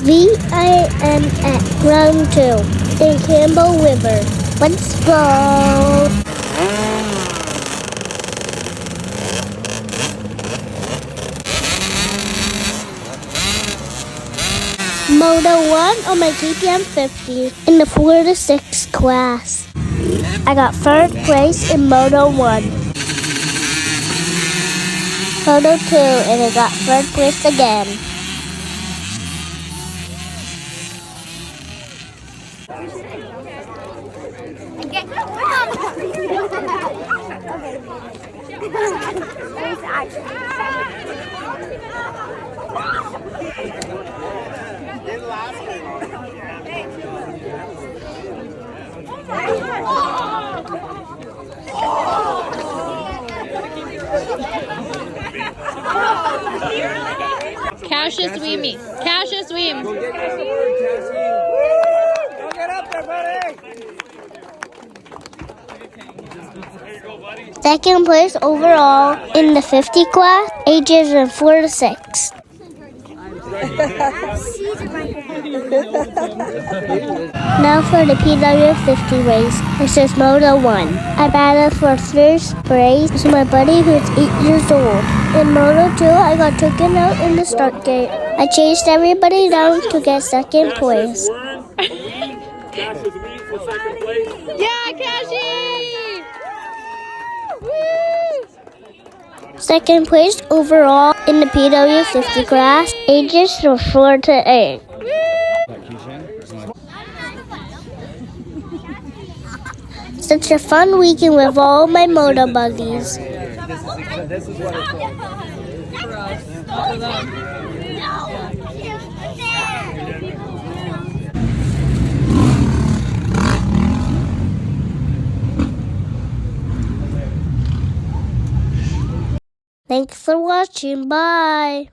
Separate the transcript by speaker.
Speaker 1: VIMX Round 2 in Campbell River. Let's go! Moto 1 on my Ktm50 in the 4 to 6 class. I got 3rd place in Moto 1. Moto 2 and I got 3rd place again.
Speaker 2: Kashy swimming. Kashy swim.
Speaker 3: Go get up there, buddy.
Speaker 1: Second place overall in the 50 class, ages from 4 to 6. Now for the Pw50 race, this is Moto 1. I battled for 1st place with my buddy who's 8 years old. In Moto 2, I got taken out in the start gate. I chased everybody down to get 2nd place.
Speaker 2: Yeah, Kashy!
Speaker 1: 2nd place overall in the Pw50 class, ages from 4 to 8. Such a fun weekend with all my moto buddies.
Speaker 3: This is what it's called.
Speaker 1: Thanks for watching. Bye.